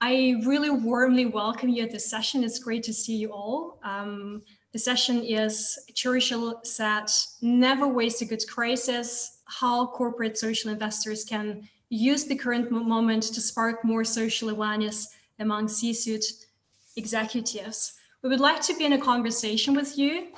I really warmly welcome you at this session. It's great to see you all. The session is Churchill said, never waste a good crisis, how corporate social investors can use the current moment to spark more social awareness among C-suite executives. We would like to be in a conversation with you.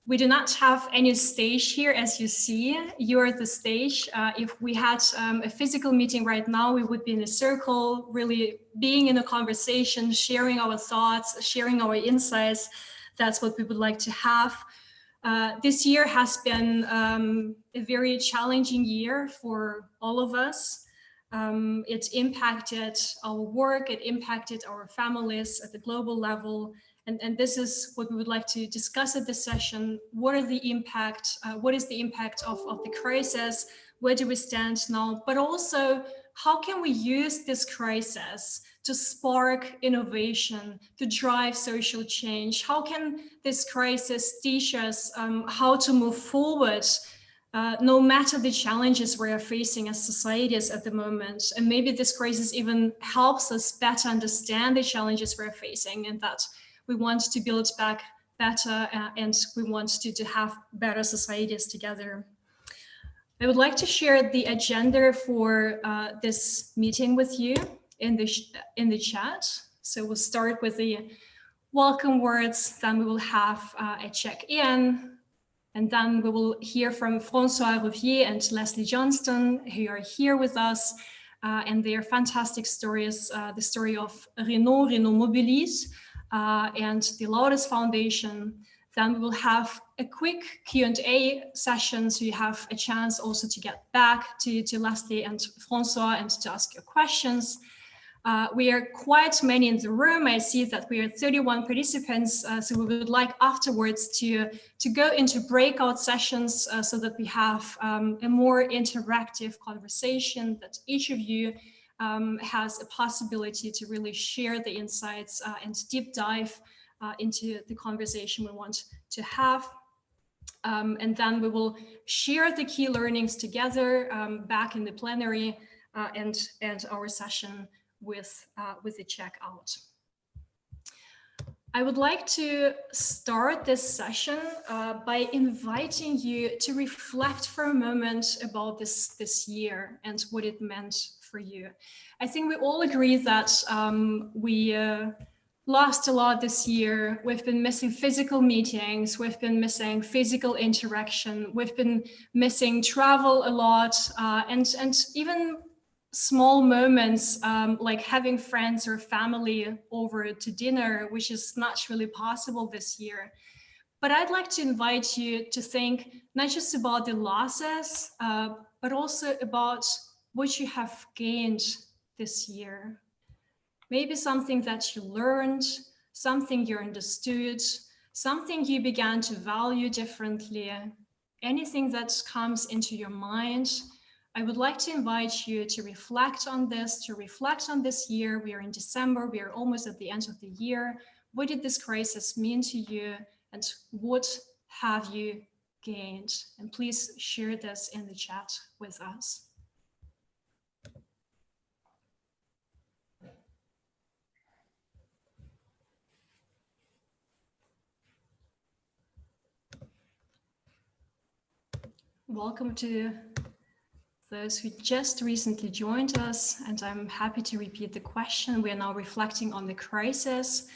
We do not have any stage here, as you see. You're at the stage. If we had a physical meeting right now, we would be in a circle, really being in a conversation, sharing our thoughts, sharing our insights. That's what we would like to have. This year has been a very challenging year for all of us. It impacted our work, it impacted our families at the global level. And this is what we would like to discuss at this session. What is the impact of the crisis? Where do we stand now? But also, how can we use this crisis to spark innovation, to drive social change? How can this crisis teach us how to move forward no matter the challenges we are facing as societies at the moment? And maybe this crisis even helps us better understand the challenges we're facing, and that we want to build back better and we want to have better societies together. I would like to share the agenda for this meeting with you in the chat. So we'll start with the welcome words, then we will have a check-in, and then we will hear from Francois Rouvier and Leslie Johnston, who are here with us, and their fantastic stories, the story of Renault Mobilise, and the Laudes Foundation. Then we will have a quick Q&A session, so you have a chance also to get back to Leslie and Francois and to ask your questions. We are quite many in the room. I see that we are 31 participants, so we would like afterwards to go into breakout sessions so that we have a more interactive conversation, that each of you has a possibility to really share the insights and deep dive into the conversation we want to have. And then we will share the key learnings together back in the plenary and our session with the checkout. I would like to start this session by inviting you to reflect for a moment about this year and what it meant for you. I think we all agree that we lost a lot this year. We've been missing physical meetings, we've been missing physical interaction, we've been missing travel a lot, and even small moments like having friends or family over to dinner, which is not really possible this year. But I'd like to invite you to think not just about the losses, but also about what you have gained this year. Maybe something that you learned, something you understood, something you began to value differently, anything that comes into your mind. I would like to invite you to reflect on this, year. We are in December, we are almost at the end of the year. What did this crisis mean to you, and what have you gained? And please share this in the chat with us. Welcome to those who just recently joined us, and I'm happy to repeat the question. We are now reflecting on the crisis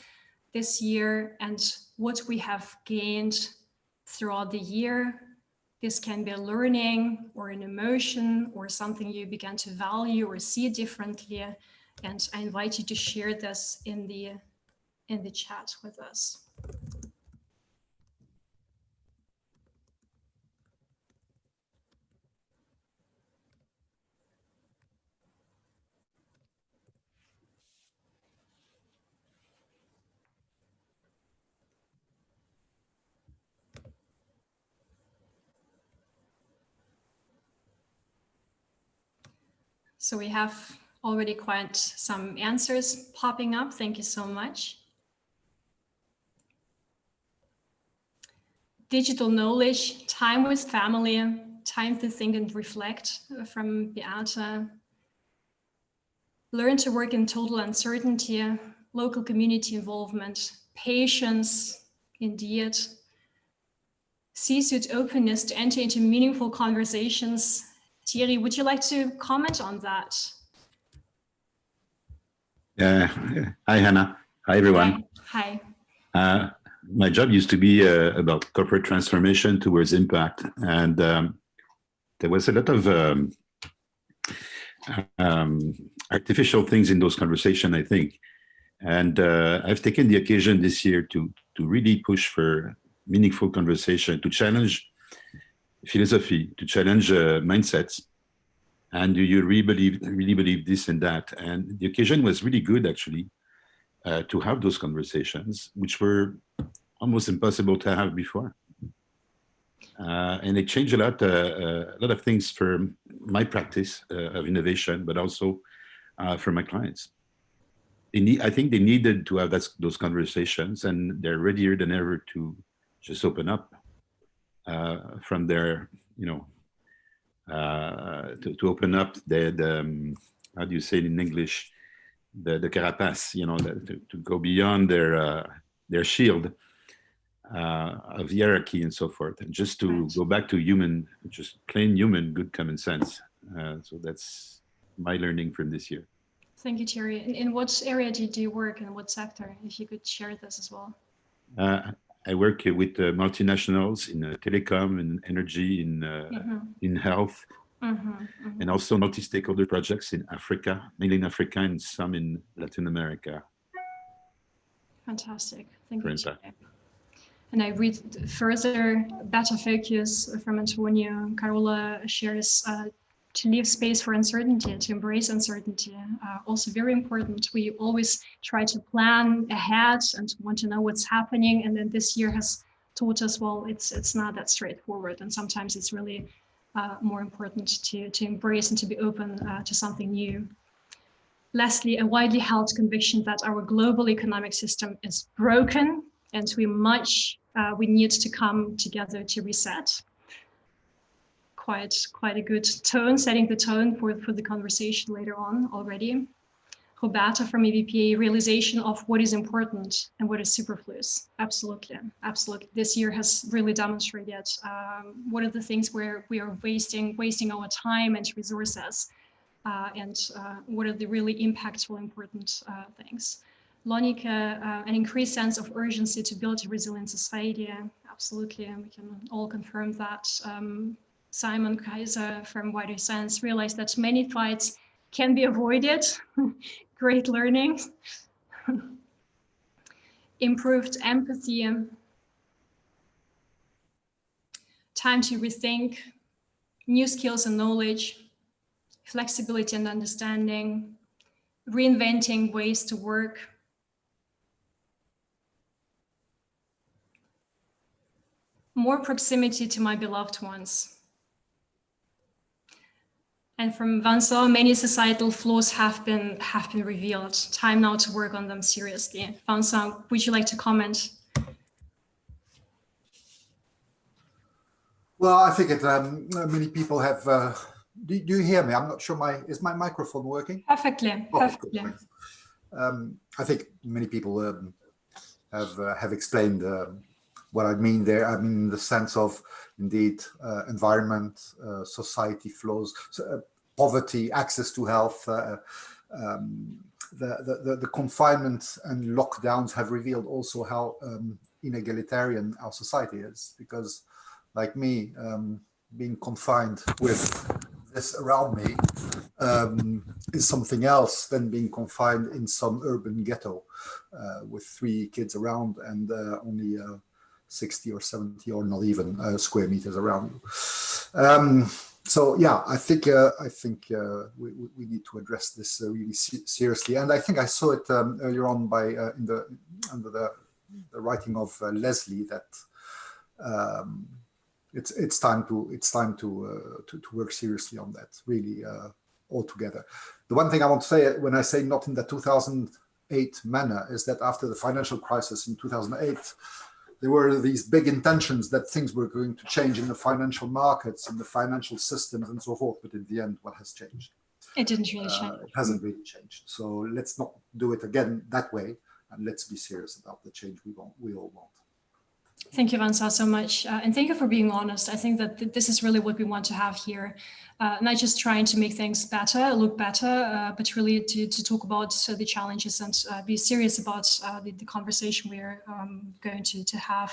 this year and what we have gained throughout the year. This can be a learning or an emotion or something you began to value or see differently. And I invite you to share this in the chat with us. So we have already quite some answers popping up. Thank you so much. Digital knowledge, time with family, time to think and reflect from Beata. learn to work in total uncertainty, local community involvement, patience, indeed, seize with openness to enter into meaningful conversations. Thierry, would you like to comment on that? Hi, Hannah. Hi, everyone. Hi. My job used to be about corporate transformation towards impact. And there was a lot of artificial things in those conversations, I think. And I've taken the occasion this year to really push for meaningful conversation, to challenge philosophy, to challenge mindsets. And do you really believe this and that? And the occasion was really good, actually, to have those conversations, which were almost impossible to have before. And it changed a lot of things for my practice of innovation, but also for my clients. I think they needed to have those conversations, and they're readier than ever to just open up from their, to open up the how do you say it in English, the carapace, to go beyond their shield of hierarchy and so forth, and just to go back to human, just plain human, good common sense. So that's my learning from this year. Thank you, Thierry. In what area do you work, and what sector? If you could share this as well. I work with multinationals in telecom, in energy, in health, and also multi-stakeholder projects in Africa, mainly in Africa, and some in Latin America. Fantastic. Thank you, Thierry. And I read further better focus from Antonio. Carola shares to leave space for uncertainty, to embrace uncertainty. Also very important. We always try to plan ahead and want to know what's happening. And then this year has taught us, well, it's not that straightforward. And sometimes it's really more important to embrace and to be open to something new. Lastly, a widely held conviction that our global economic system is broken, and we need to come together to reset. Quite a good tone, setting the tone for the conversation later on already. Roberta from EVPA, realization of what is important and what is superfluous. Absolutely. This year has really demonstrated what are the things where we are wasting our time and resources, and what are the really impactful, important things. Lonika, an increased sense of urgency to build a resilient society. Absolutely, and we can all confirm that. Simon Kaiser from Wider Sense realized that many fights can be avoided. Great learning. Improved empathy. Time to rethink. New skills and knowledge. Flexibility and understanding. Reinventing ways to work. More proximity to my beloved ones. And from Vincent, many societal flaws have been revealed. Time now to work on them seriously. Vincent, would you like to comment? Well, I think many people have. Do you hear me? I'm not sure. Is my microphone working? Perfectly. Oh, Perfectly. I think many people have explained what I mean there. I mean, in the sense of, indeed, environment, society flows, poverty, access to health. The confinement and lockdowns have revealed also how inegalitarian our society is. Because, like me, being confined with this around me is something else than being confined in some urban ghetto with 3 kids around and only 60 or 70 or not even square meters around you. So yeah, I think we need to address this really seriously, and I think I saw it earlier on by under the writing of Leslie that it's time to work seriously on that, really all together. The one thing I want to say when I say not in the 2008 manner is that after the financial crisis in 2008, there were these big intentions that things were going to change in the financial markets, in the financial systems and so forth. But in the end, what has changed? It didn't really change. It hasn't really changed. So let's not do it again that way, and let's be serious about the change we all want. Thank you, Francois, so much. And thank you for being honest. I think that this is really what we want to have here. Not just trying to make things better, look better, but really to talk about the challenges and be serious about the conversation we're going to have.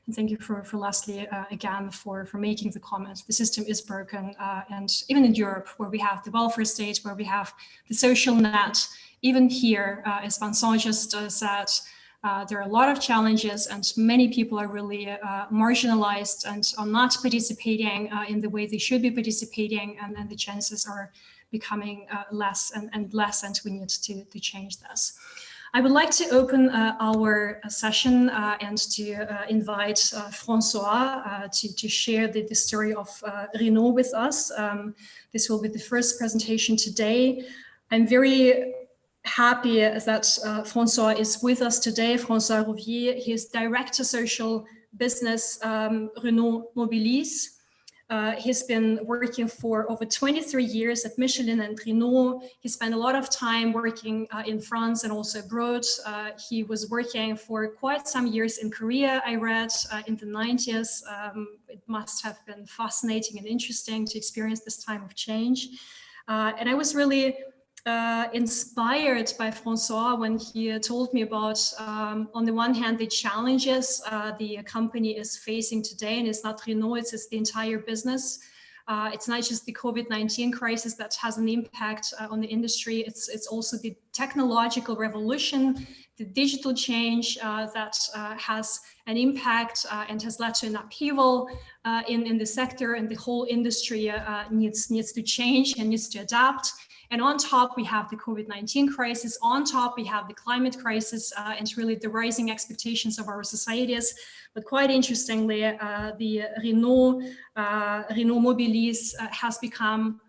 And thank you for lastly, again, for making the comment. The system is broken. And even in Europe, where we have the welfare state, where we have the social net, even here, as Vincent just said, there are a lot of challenges, and many people are really marginalized and are not participating in the way they should be participating, and the chances are becoming less and less, and we need to change this. I would like to open our session and to invite Francois to share the story of Renault with us. This will be the first presentation today. I'm very happy that Francois is with us today. Francois Rouvier, he is Director Social Business, Renault Mobilise. He's been working for over 23 years at Michelin and Renault. He spent a lot of time working in France and also abroad. He was working for quite some years in Korea, I read, in the 90s. It must have been fascinating and interesting to experience this time of change. And I was really inspired by Francois when he told me about, on the one hand, the challenges the company is facing today, and it's not Renault, it's the entire business. It's not just the COVID-19 crisis that has an impact on the industry, it's also the technological revolution, the digital change that has an impact and has led to an upheaval in the sector, and the whole industry needs to change and needs to adapt. And on top, we have the COVID-19 crisis. On top, we have the climate crisis and really the rising expectations of our societies. But quite interestingly, the Renault Mobilise has become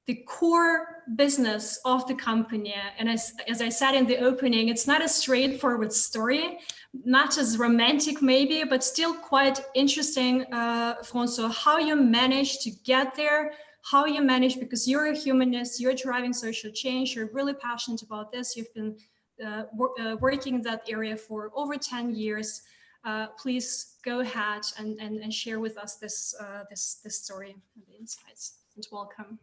the core business of the company. And as I said in the opening, it's not a straightforward story, not as romantic maybe, but still quite interesting, Francois, how you managed to get there, how you manage, because you're a humanist, you're driving social change, you're really passionate about this, you've been working in that area for over 10 years. Please go ahead and share with us this story and the insights, and welcome.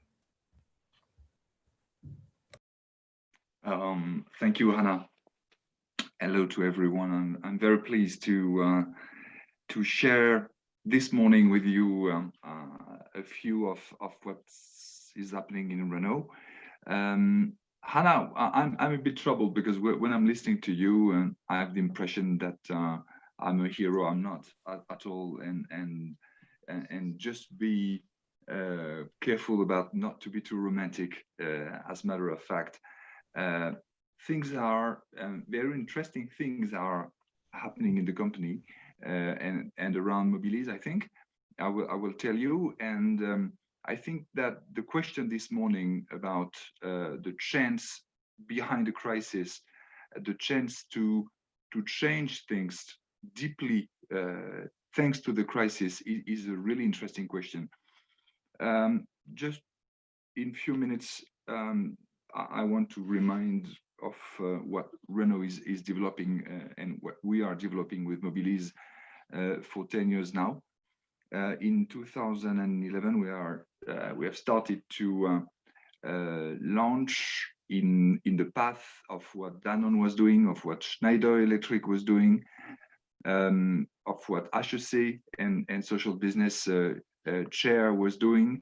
Thank you, Hanna. Hello to everyone. I'm very pleased to share this morning with you a few of what is happening in Renault. Hanna, I'm a bit troubled because when I'm listening to you, I have the impression that I'm a hero. I'm not at all, and just be careful about not to be too romantic. As a matter of fact, things are very interesting. Things are happening in the company and around Mobilise. I think I will tell you, and I think that the question this morning about the chance behind the crisis, the chance to change things deeply thanks to the crisis is a really interesting question. Just in few minutes, I want to remind of what Renault is developing and what we are developing with Mobilise for 10 years now. In 2011, we have started to launch in the path of what Danone was doing, of what Schneider Electric was doing, of what HEC and social business chair was doing.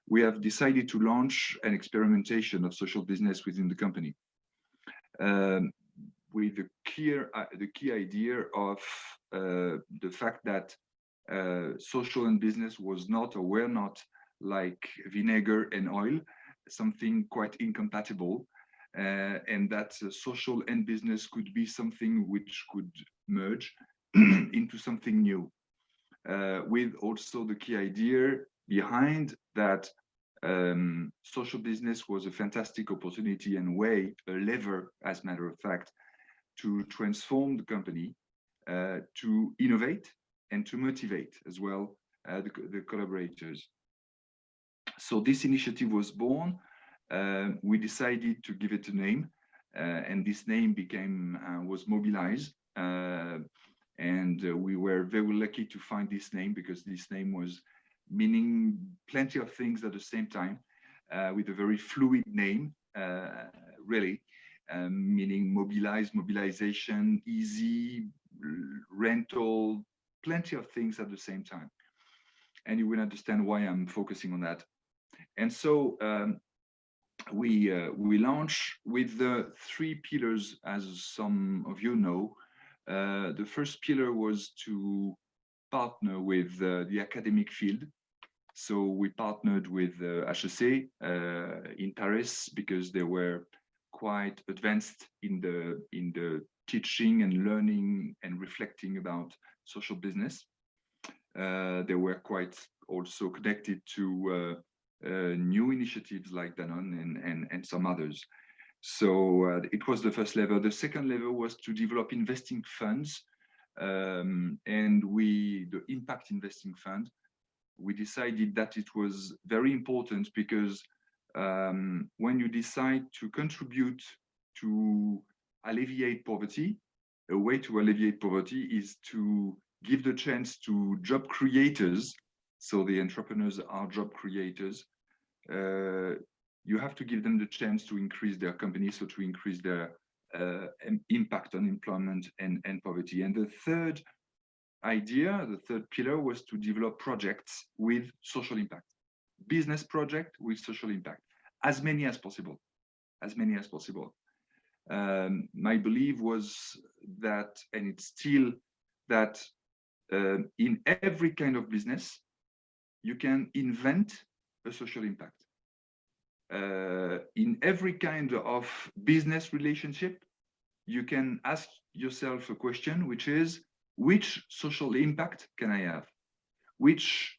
We have decided to launch an experimentation of social business within the company, with the key idea of the fact that social and business was not, or were not, like vinegar and oil, something quite incompatible, and that social and business could be something which could merge into something new, with also the key idea behind that social business was a fantastic opportunity and way, a lever, as a matter of fact, to transform the company, to innovate and to motivate as well the collaborators. So this initiative was born we decided to give it a name, and this name was Mobilise. And we were very lucky to find this name, because this name was meaning plenty of things at the same time, with a very fluid name, really, meaning mobilize, mobilization, easy, rental, plenty of things at the same time. And you will understand why I'm focusing on that. And so we launch with the 3 pillars, as some of you know. The first pillar was to partner with the academic field. So we partnered with HEC in Paris, because they were quite advanced in the teaching and learning and reflecting about social business. They were quite also connected to new initiatives like Danone and some others. So it was the first level. The second level was to develop investing funds, and the impact investing fund. We decided that it was very important, because when you decide to contribute to alleviate poverty, a way to alleviate poverty is to give the chance to job creators. So the entrepreneurs are job creators. You have to give them the chance to increase their company, so to increase their impact on employment and poverty. And the third idea, the third pillar, was to develop projects with social impact, business project with social impact, as many as possible, as many as possible. My belief was that, and it's still that, in every kind of business, you can invent a social impact. In every kind of business relationship, you can ask yourself a question, which is, which social impact can I have? Which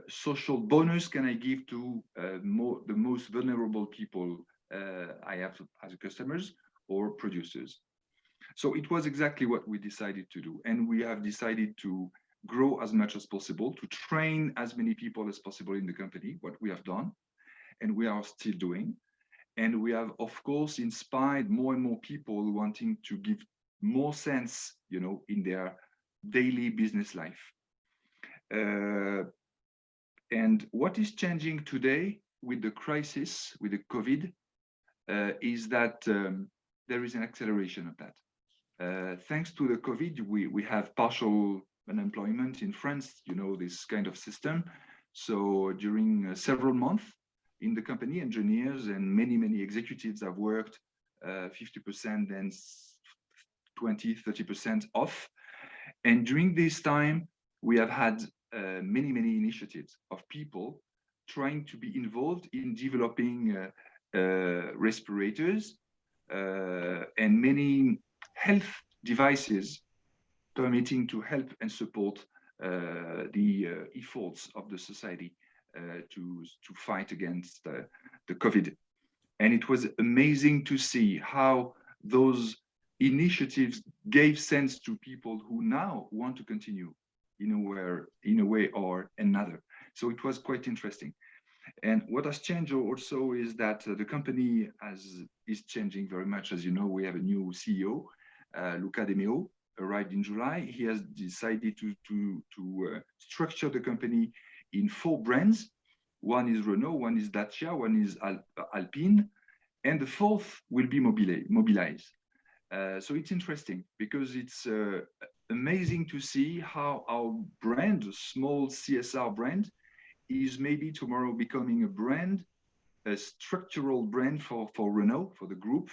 social bonus can I give to the most vulnerable people I have as customers or producers? So it was exactly what we decided to do. And we have decided to grow as much as possible, to train as many people as possible in the company, what we have done, and we are still doing. And we have, of course, inspired more and more people wanting to give more sense, in their daily business life. And what is changing today with the crisis, with the COVID, is that there is an acceleration of that. Thanks to the COVID, we have partial unemployment in France, this kind of system. So during several months in the company, engineers and many executives have worked 50%, then 20, 30% off. And during this time, we have had many initiatives of people trying to be involved in developing respirators and many health devices permitting to help and support the efforts of the society to fight against the COVID. And it was amazing to see how those initiatives gave sense to people who now want to continue in a way or another. So it was quite interesting. And what has changed also is that the company is changing very much. As you know, we have a new CEO, Luca De Meo, arrived in July. He has decided to structure the company in 4 brands. One is Renault, one is Dacia, one is Alpine, and the 4th will be Mobilise. So it's interesting, because it's amazing to see how our brand, a small CSR brand, is maybe tomorrow becoming a brand, a structural brand for Renault, for the group,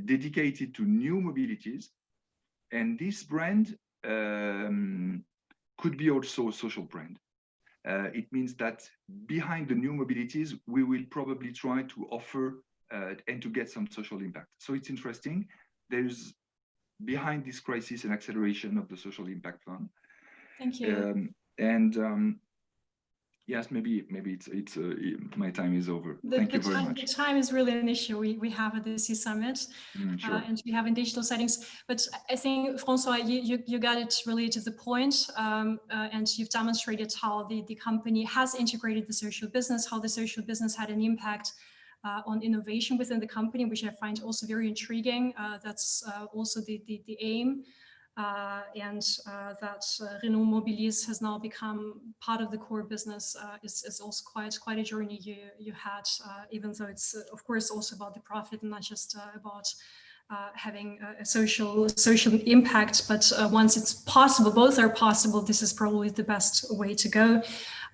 dedicated to new mobilities. And this brand could be also a social brand. It means that behind the new mobilities, we will probably try to offer and to get some social impact. So it's interesting. There's behind this crisis an acceleration of the social impact fund. Thank you. Yes, maybe it's my time is over. Thank you very much. The time is really an issue we have at the C Summit, Sure. and we have in digital settings. But I think, Francois, you got it really to the point, and you've demonstrated how the company has integrated the social business, how the social business had an impact on innovation within the company, which I find also very intriguing. That's also the aim. And that Renault Mobilis has now become part of the core business is also quite a journey you had, even though it's of course also about the profit and not just about having a social impact. But once it's possible, both are possible, this is probably the best way to go.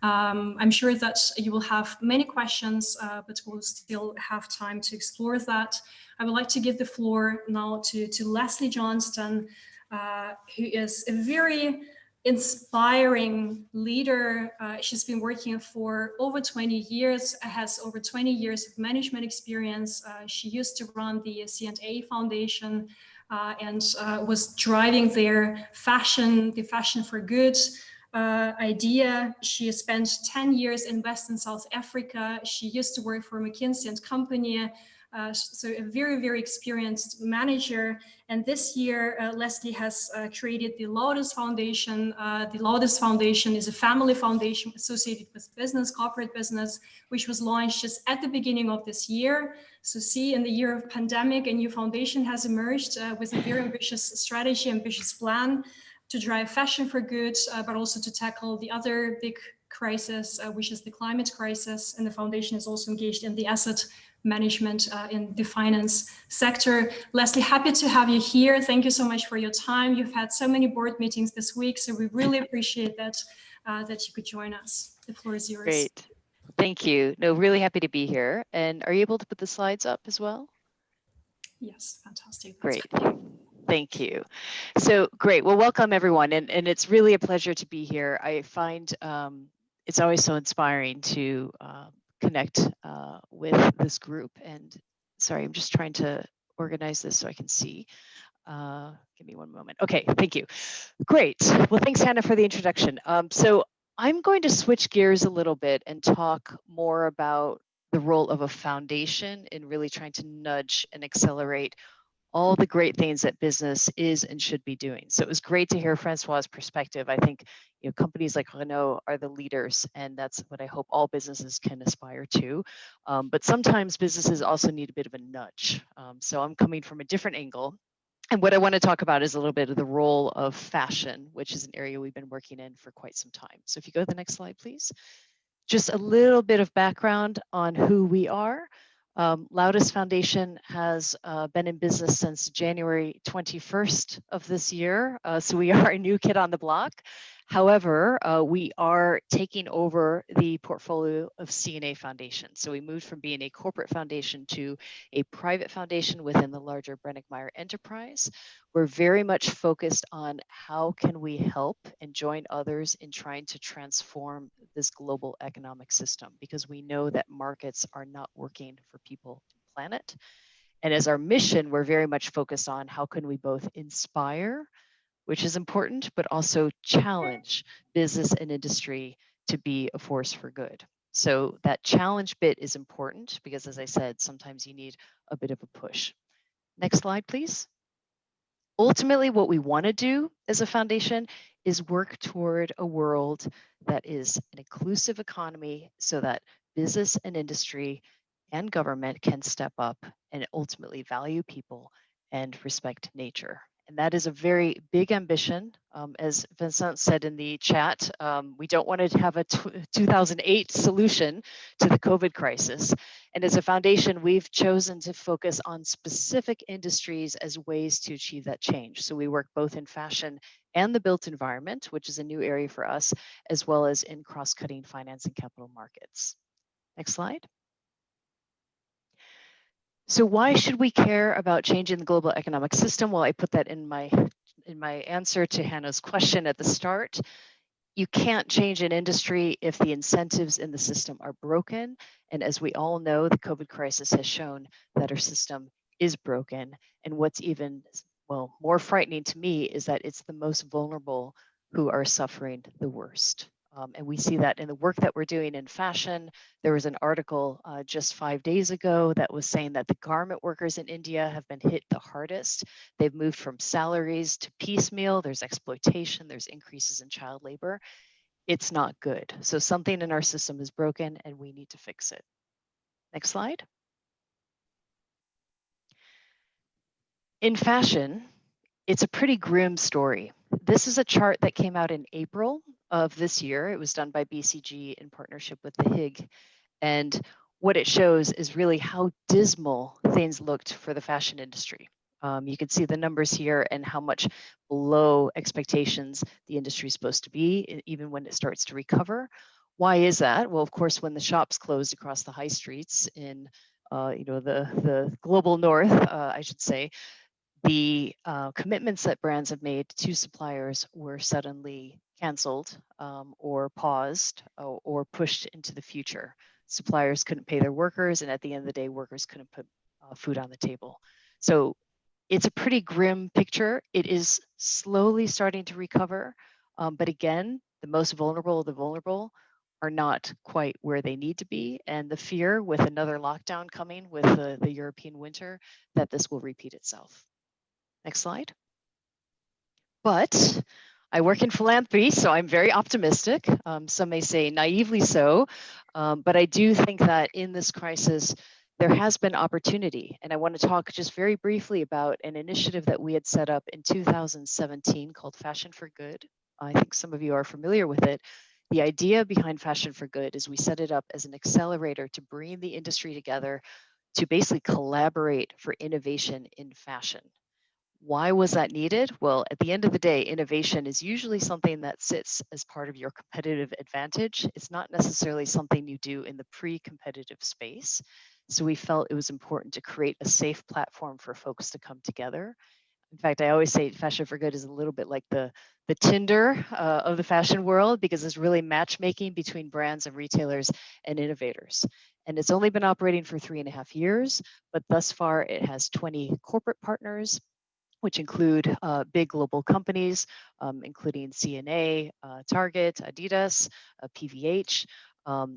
I'm sure that you will have many questions, but we'll still have time to explore that. I would like to give the floor now to Leslie Johnston, who is a very inspiring leader. She's been working for over 20 years, has over 20 years of management experience. She used to run the C&A Foundation and was driving their the fashion for good idea. She spent 10 years in West and South Africa. She used to work for McKinsey and Company. So a very experienced manager. And this year, Leslie has created the Laudes Foundation. The Laudes Foundation is a family foundation associated with business, corporate business, which was launched just at the beginning of this year. So see, in the year of pandemic, a new foundation has emerged with a very ambitious strategy, ambitious plan to drive fashion for good, but also to tackle the other big crisis, which is the climate crisis. And the foundation is also engaged in the asset management in the finance sector. Leslie, happy to have you here. Thank you so much for your time. You've had so many board meetings this week, so we really appreciate that you could join us. The floor is yours. Great. Thank you. No, really happy to be here. And are you able to put the slides up as well? Yes, fantastic. That's great. Thank you. So great. Well, welcome everyone. And it's really a pleasure to be here. I find it's always so inspiring to connect with this group. And sorry, I'm just trying to organize this so I can see. Give me one moment. Okay, thank you. Great. Well, thanks, Hanna, for the introduction. So I'm going to switch gears a little bit and talk more about the role of a foundation in really trying to nudge and accelerate all the great things that business is and should be doing. So it was great to hear Francois's perspective. I think companies like Renault are the leaders, and that's what I hope all businesses can aspire to. But sometimes businesses also need a bit of a nudge. So I'm coming from a different angle. And what I want to talk about is a little bit of the role of fashion, which is an area we've been working in for quite some time. So if you go to the next slide, please. Just a little bit of background on who we are. Laudes Foundation has been in business since January 21st of this year. So we are a new kid on the block. However, we are taking over the portfolio of C&A Foundation. So we moved from being a corporate foundation to a private foundation within the larger Brenninkmeijer enterprise. We're very much focused on how can we help and join others in trying to transform this global economic system, because we know that markets are not working for people and planet. And as our mission, we're very much focused on how can we both inspire, which is important, but also challenge business and industry to be a force for good. So that challenge bit is important because, as I said, sometimes you need a bit of a push. Next slide, please. Ultimately, what we want to do as a foundation is work toward a world that is an inclusive economy so that business and industry and government can step up and ultimately value people and respect nature. And that is a very big ambition. As Vincent said in the chat, we don't want to have a 2008 solution to the COVID crisis. And as a foundation, we've chosen to focus on specific industries as ways to achieve that change. So we work both in fashion and the built environment, which is a new area for us, as well as in cross-cutting finance and capital markets. Next slide. So why should we care about changing the global economic system? Well, I put that in my answer to Hanna's question at the start. You can't change an industry if the incentives in the system are broken. And as we all know, the COVID crisis has shown that our system is broken. And what's even, well, more frightening to me is that it's the most vulnerable who are suffering the worst. And we see that in the work that we're doing in fashion. There was an article just 5 days ago that was saying that the garment workers in India have been hit the hardest. They've moved from salaries to piecemeal. There's exploitation, there's increases in child labor. It's not good. So something in our system is broken and we need to fix it. Next slide. In fashion, it's a pretty grim story. This is a chart that came out in April of this year. It was done by BCG in partnership with the HIG. And what it shows is really how dismal things looked for the fashion industry. You can see the numbers here and how much below expectations the industry is supposed to be, even when it starts to recover. Why is that? Well, of course, when the shops closed across the high streets in the global north, I should say, the commitments that brands have made to suppliers were suddenly canceled or paused or pushed into the future. Suppliers couldn't pay their workers, and at the end of the day, workers couldn't put food on the table. So it's a pretty grim picture. It is slowly starting to recover, but again, the most vulnerable of the vulnerable are not quite where they need to be, and the fear with another lockdown coming with the European winter that this will repeat itself. Next slide. But I work in philanthropy, so I'm very optimistic. Some may say naively so, but I do think that in this crisis, there has been opportunity. And I want to talk just very briefly about an initiative that we had set up in 2017 called Fashion for Good. I think some of you are familiar with it. The idea behind Fashion for Good is we set it up as an accelerator to bring the industry together to basically collaborate for innovation in fashion. Why was that needed? Well, at the end of the day, innovation is usually something that sits as part of your competitive advantage. It's not necessarily something you do in the pre-competitive space. So we felt it was important to create a safe platform for folks to come together. In fact, I always say Fashion for Good is a little bit like the Tinder of the fashion world, because it's really matchmaking between brands and retailers and innovators. And it's only been operating for 3.5 years, but thus far it has 20 corporate partners, which include big global companies, including CNA, Target, Adidas, PVH.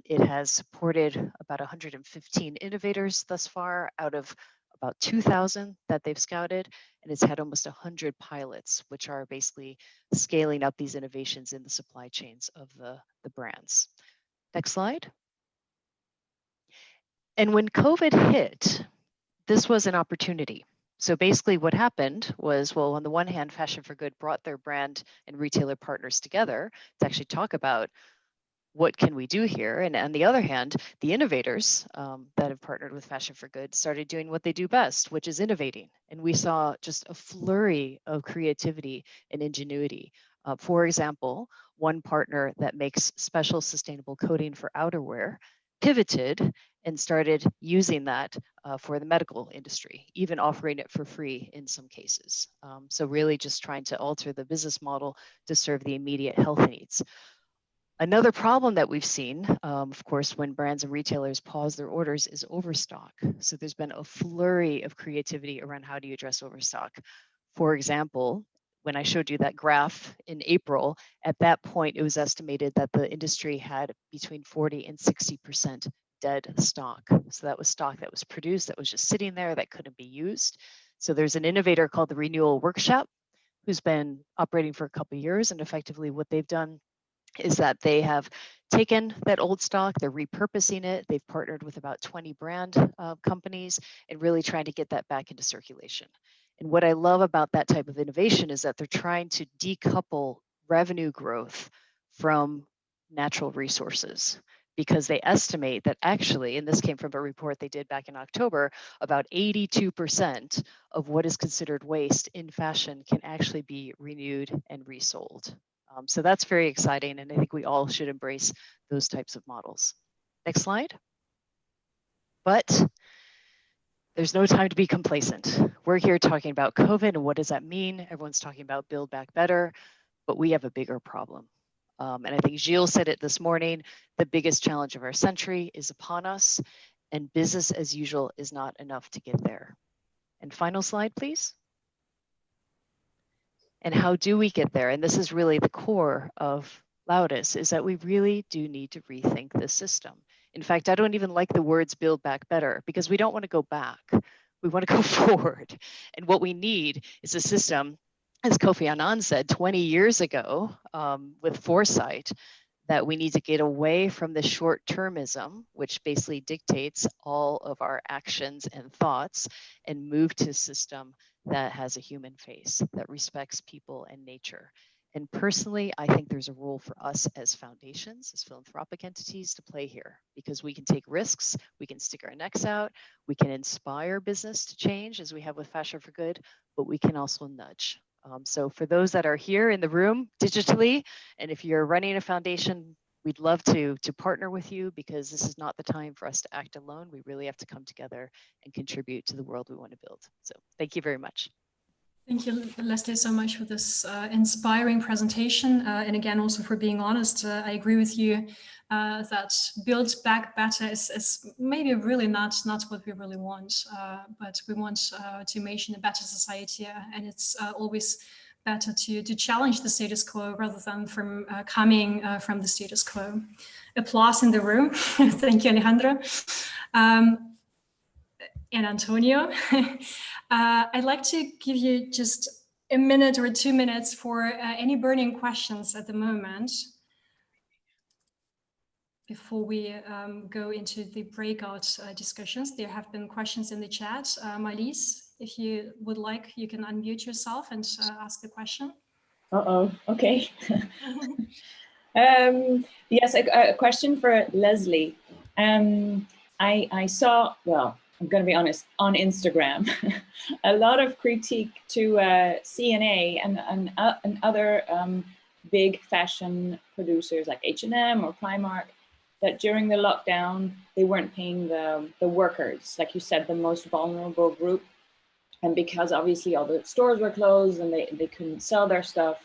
It has supported about 115 innovators thus far out of about 2,000 that they've scouted, and it's had almost 100 pilots, which are basically scaling up these innovations in the supply chains of the brands. Next slide. And when COVID hit, this was an opportunity. So basically what happened was, well, on the one hand, Fashion for Good brought their brand and retailer partners together to actually talk about what can we do here. And on the other hand, the innovators that have partnered with Fashion for Good started doing what they do best, which is innovating. And we saw just a flurry of creativity and ingenuity. For example, one partner that makes special sustainable coating for outerwear pivoted and started using that for the medical industry, even offering it for free in some cases. So really just trying to alter the business model to serve the immediate health needs. Another problem that we've seen, of course, when brands and retailers pause their orders is overstock. So there's been a flurry of creativity around how do you address overstock. For example, when I showed you that graph in April, at that point, it was estimated that the industry had between 40 and 60% dead stock. So that was stock that was produced, that was just sitting there, that couldn't be used. So there's an innovator called the Renewal Workshop, who's been operating for a couple of years, and effectively what they've done is that they have taken that old stock, they're repurposing it, they've partnered with about 20 brand companies and really trying to get that back into circulation. And what I love about that type of innovation is that they're trying to decouple revenue growth from natural resources, because they estimate that actually, and this came from a report they did back in October, about 82% of what is considered waste in fashion can actually be renewed and resold. So that's very exciting, and I think we all should embrace those types of models. Next slide. But there's no time to be complacent. We're here talking about COVID and what does that mean? Everyone's talking about Build Back Better, but we have a bigger problem. And I think Gilles said it this morning, the biggest challenge of our century is upon us, and business as usual is not enough to get there. And final slide, please. And how do we get there? And this is really the core of Laudes is that we really do need to rethink this system. In fact, I don't even like the words build back better, because we don't want to go back. We want to go forward. And what we need is a system, as Kofi Annan said 20 years ago, with foresight, that we need to get away from the short-termism, which basically dictates all of our actions and thoughts, and move to a system that has a human face, that respects people and nature. And personally, I think there's a role for us as foundations, as philanthropic entities, to play here, because we can take risks, we can stick our necks out, we can inspire business to change, as we have with Fashion for Good, but we can also nudge. So for those that are here in the room digitally, and if you're running a foundation, we'd love to partner with you, because this is not the time for us to act alone. We really have to come together and contribute to the world we want to build. So thank you very much. Thank you, Leslie, so much for this inspiring presentation. And again, also for being honest, I agree with you that build back better is maybe really not what we really want, but we want to make a better society. And it's always better to challenge the status quo rather than from coming from the status quo. Applause in the room. Thank you, Alejandro. And Antonio. I'd like to give you just a minute or 2 minutes for any burning questions at the moment before we go into the breakout discussions. There have been questions in the chat. Marlies, if you would like, you can unmute yourself and ask the question. Okay. Yes, a question for Leslie. I saw, well, I'm going to be honest, on Instagram, a lot of critique to CNA and other big fashion producers like H&M or Primark, that during the lockdown, they weren't paying the workers, like you said, the most vulnerable group. And because obviously all the stores were closed and they couldn't sell their stuff,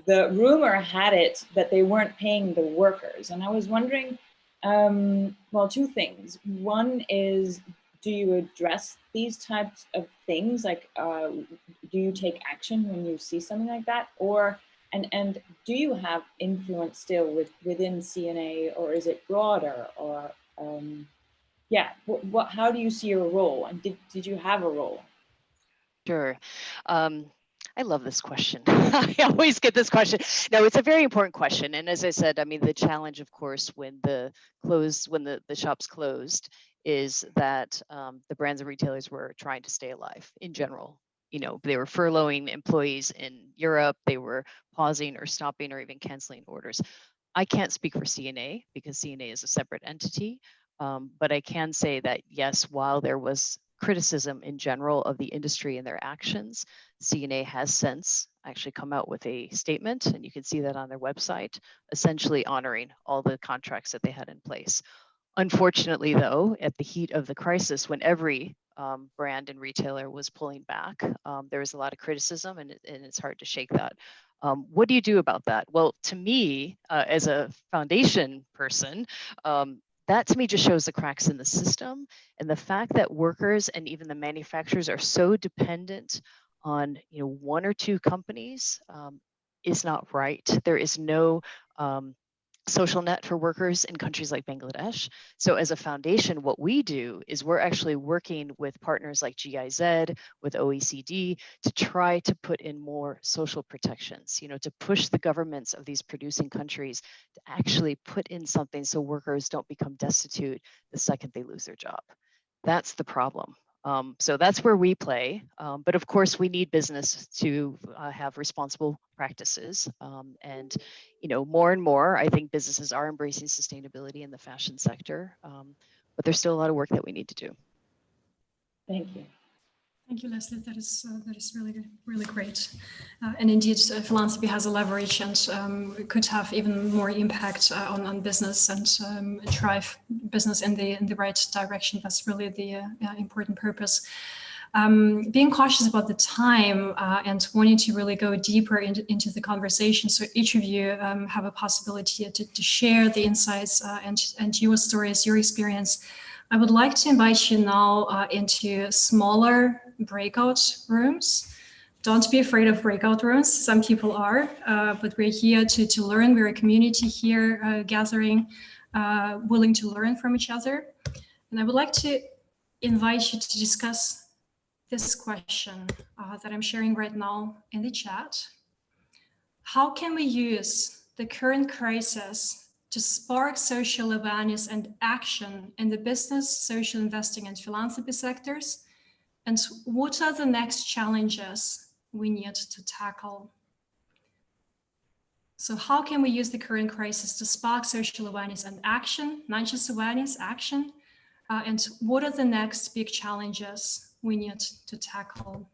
the rumor had it that they weren't paying the workers. And I was wondering, well, two things. One is, do you address these types of things? Like, do you take action when you see something like that? Or, and do you have influence still within CNA, or is it broader? Or, yeah, how do you see your role? And did you have a role? Sure. I love this question. I always get this question. No, it's a very important question. And as I said, I mean, the challenge, of course, when the shops closed, is that the brands and retailers were trying to stay alive in general. You know, they were furloughing employees in Europe. They were pausing or stopping or even canceling orders. I can't speak for CNA because CNA is a separate entity. But I can say that, yes, while there was criticism in general of the industry and their actions, CNA has since actually come out with a statement, and you can see that on their website, essentially honoring all the contracts that they had in place. Unfortunately, though, at the heat of the crisis, when every brand and retailer was pulling back, there was a lot of criticism, and it's hard to shake that. What do you do about that? Well, to me, as a foundation person, that to me just shows the cracks in the system, and the fact that workers and even the manufacturers are so dependent on, you know, one or two companies is not right. There is no social net for workers in countries like Bangladesh. So as a foundation, what we do is we're actually working with partners like GIZ, with OECD, to try to put in more social protections, you know, to push the governments of these producing countries to actually put in something so workers don't become destitute the second they lose their job. That's the problem. So that's where we play. But of course, we need business to have responsible practices. And, you know, more and more, I think businesses are embracing sustainability in the fashion sector. But there's still a lot of work that we need to do. Thank you. Thank you, Leslie. That is really great. And indeed, philanthropy has a leverage and could have even more impact on business and drive business in the right direction. That's really the important purpose. Being cautious about the time and wanting to really go deeper into the conversation, so each of you have a possibility to share the insights and your stories, your experience. I would like to invite you now into smaller breakout rooms don't be afraid of breakout rooms. Some people are, but we're here to learn. We're a community here gathering, willing to learn from each other. And I would like to invite you to discuss this question that I'm sharing right now in the chat. How can we use the current crisis to spark social awareness and action in the business, social investing, and philanthropy sectors? And what are the next challenges we need to tackle? So how can we use the current crisis to spark social awareness and action, not just awareness, action? And what are the next big challenges we need to tackle?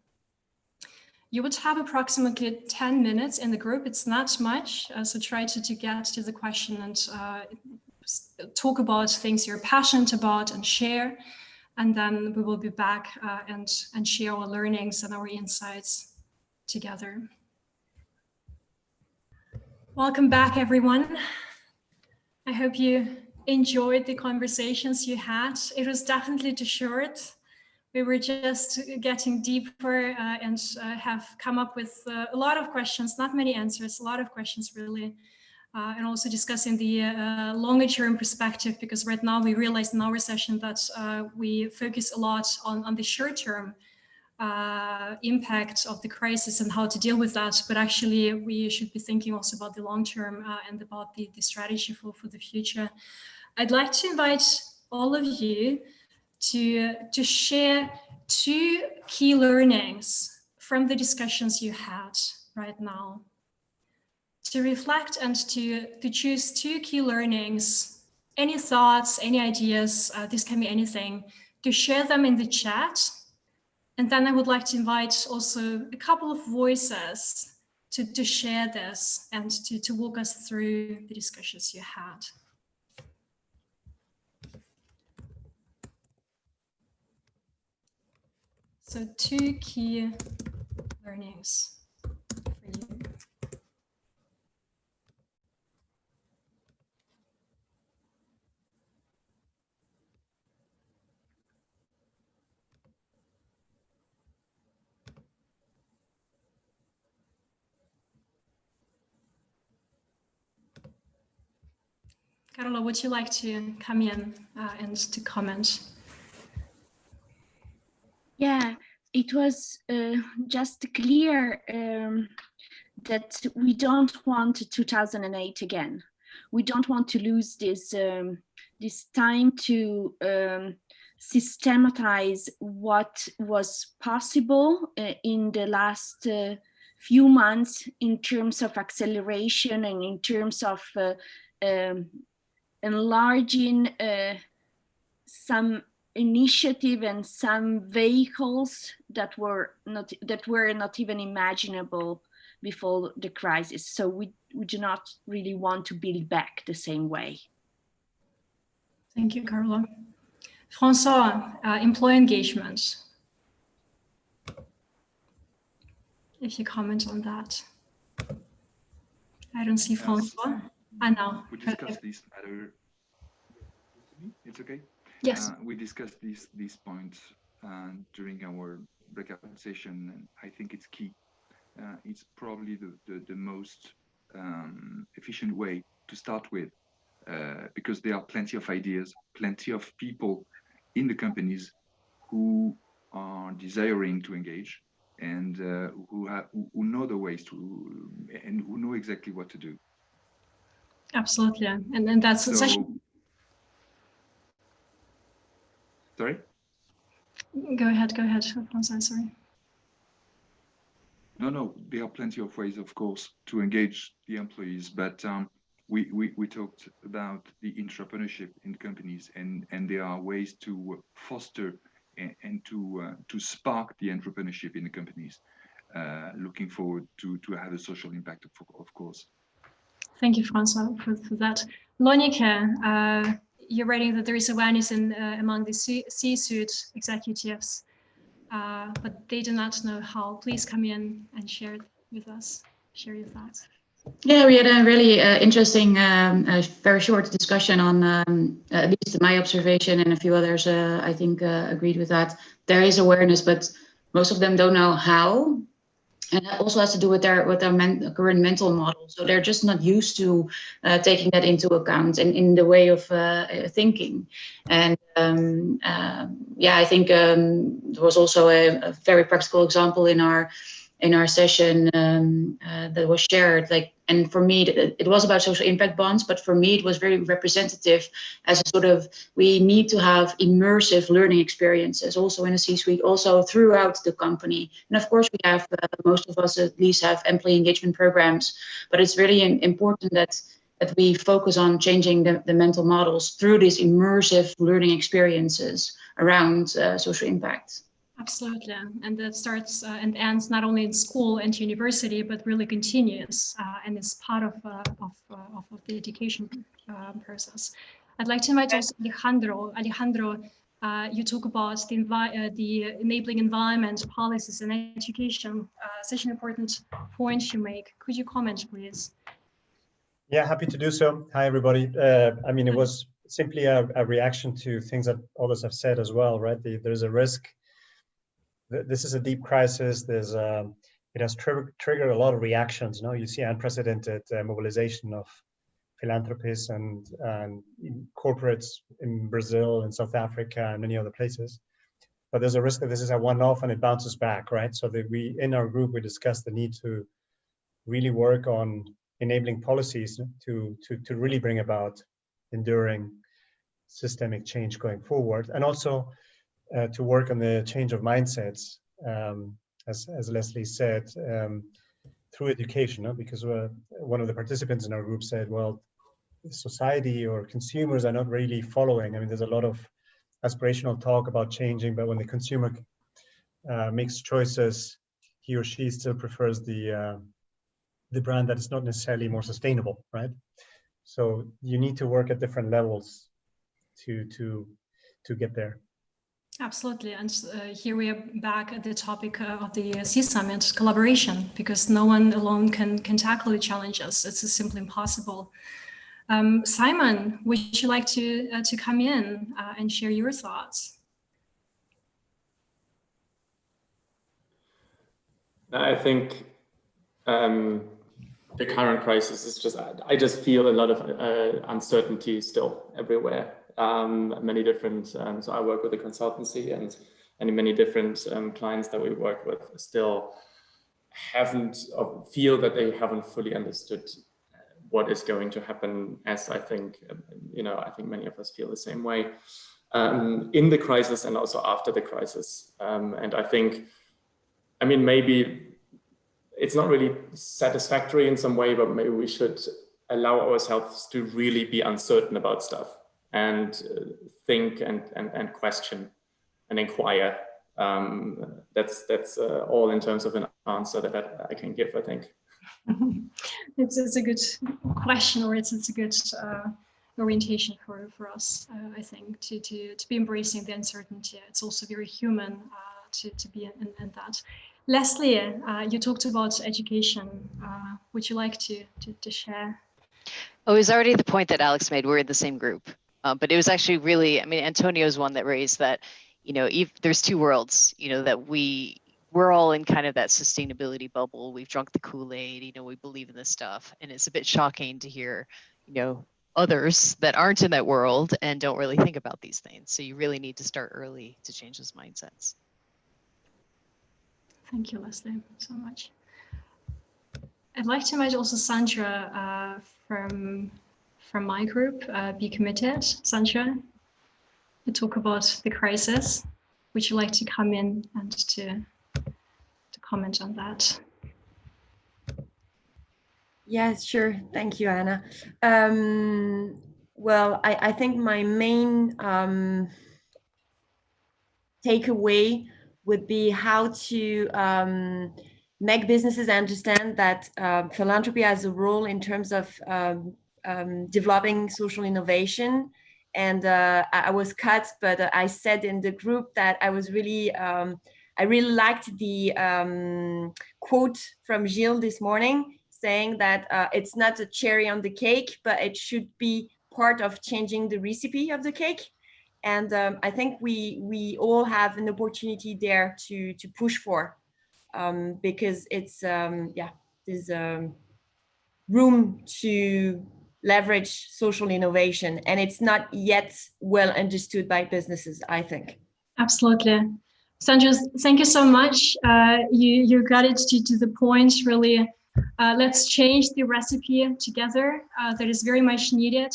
You would have approximately 10 minutes in the group. It's not much, so try to get to the question and talk about things you're passionate about and share. And then we will be back and share our learnings and our insights together. Welcome back, everyone. I hope you enjoyed the conversations you had. It was definitely too short. We were just getting deeper and have come up with a lot of questions, not many answers, a lot of questions really. And also discussing the longer term perspective, because right now we realized in our session that we focus a lot on the short term impact of the crisis and how to deal with that. But actually we should be thinking also about the long term and about the strategy for the future. I'd like to invite all of you to share 2 key learnings from the discussions you had right now. To reflect and to choose 2 key learnings, any thoughts, any ideas, this can be anything, to share them in the chat. And then I would like to invite also a couple of voices to share this and to walk us through the discussions you had. So 2 key learnings for you. Carola, would you like to come in and to comment? Yeah, it was just clear that we don't want 2008 again. We don't want to lose this this time to systematize what was possible in the last few months in terms of acceleration and in terms of enlarging some initiative and some vehicles that were not even imaginable before the crisis. So we do not really want to build back the same way. Thank you, Carola. Francois, employee engagement. If you comment on that. I don't see Francois. I know. We discussed this matter. It's okay? Yes. We discussed these points during our breakout session, and I think it's key. It's probably the most efficient way to start with, because there are plenty of ideas, plenty of people in the companies who are desiring to engage and who know the ways to and who know exactly what to do. Absolutely, and that's such. Sorry? Go ahead, Francois, sorry. No, there are plenty of ways, of course, to engage the employees, but we talked about the entrepreneurship in companies, and there are ways to foster and to spark the entrepreneurship in the companies. Looking forward to have a social impact, of course. Thank you, Francois, for that. Monica, you're writing that there is awareness among the C-suite executives, but they do not know how. Please come in and share it with us. Share your thoughts. Yeah, we had a really interesting, very short discussion on at least my observation, and a few others, I think, agreed with that. There is awareness, but most of them don't know how. And that also has to do with their current mental model. So they're just not used to taking that into account in the way of thinking. And yeah, I think there was also a very practical example in our session that was shared. And for me, it was about social impact bonds, but for me, it was very representative as a sort of, we need to have immersive learning experiences also in a C-suite, also throughout the company. And of course, we have, most of us at least have employee engagement programs, but it's really important that we focus on changing the mental models through these immersive learning experiences around social impact. Absolutely, and that starts and ends not only in school and university, but really continues and is part of the education process. I'd like to invite also Alejandro. Alejandro, you talk about the enabling environment, policies, and education. Such an important point you make. Could you comment, please? Yeah, happy to do so. Hi, everybody. I mean, it was simply a reaction to things that others have said as well, right? There's a risk. This is a deep crisis. It has triggered a lot of reactions. No, you see unprecedented mobilization of philanthropists and corporates in Brazil and South Africa and many other places. But there's a risk that this is a one-off and it bounces back, right? So that in our group, we discussed the need to really work on enabling policies to really bring about enduring systemic change going forward, and also to work on the change of mindsets, as Leslie said, through education, because one of the participants in our group said, well, society or consumers are not really following. I mean, there's a lot of aspirational talk about changing, but when the consumer makes choices, he or she still prefers the brand that is not necessarily more sustainable, right? So you need to work at different levels to get there. Absolutely, and here we are back at the topic of the C Summit, collaboration, because no one alone can tackle the challenges. It's simply impossible. Simon, would you like to come in and share your thoughts? I think the current crisis is I just feel a lot of uncertainty still everywhere. Many different, so I work with a consultancy, and many different clients that we work with still feel that they haven't fully understood what is going to happen, as I think, I think many of us feel the same way in the crisis and also after the crisis. And I think, I mean, maybe it's not really satisfactory in some way, but maybe we should allow ourselves to really be uncertain about stuff and think and question and inquire. That's all in terms of an answer that I can give, I think. It's a good question, or it's a good orientation for us, I think, to be embracing the uncertainty. It's also very human to be in that. Leslie, you talked about education. Would you like to share? Oh, it was already the point that Alex made. We're in the same group, but it was actually really, I mean, Antonio's one that raised that, there's two worlds, that we're all in kind of that sustainability bubble. We've drunk the Kool-Aid, we believe in this stuff. And it's a bit shocking to hear, others that aren't in that world and don't really think about these things. So you really need to start early to change those mindsets. Thank you, Leslie, so much. I'd like to invite also Sandra from my group, Be Committed. Sandra, to talk about the crisis. Would you like to come in and to comment on that? Yes, sure. Thank you, Anna. Well, I think my main takeaway would be how to make businesses understand that philanthropy has a role in terms of developing social innovation. And I was cut, but I said in the group that I was really, I really liked the quote from Gilles this morning, saying that it's not a cherry on the cake, but it should be part of changing the recipe of the cake. And I think we all have an opportunity there to push for. because it's there's room to leverage social innovation, and it's not yet well understood by businesses, I think. Absolutely. Sandra, thank you so much. You got it to the point, really. Let's change the recipe together. That is very much needed.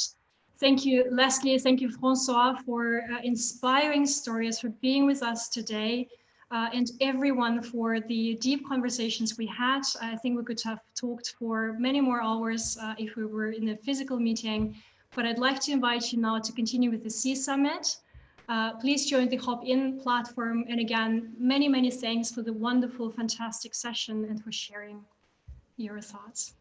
Thank you, Leslie. Thank you, Francois, for inspiring stories, for being with us today, and everyone for the deep conversations we had. I think we could have talked for many more hours if we were in a physical meeting, but I'd like to invite you now to continue with the C Summit. Please join the Hop-In platform. And again, many, many thanks for the wonderful, fantastic session and for sharing your thoughts.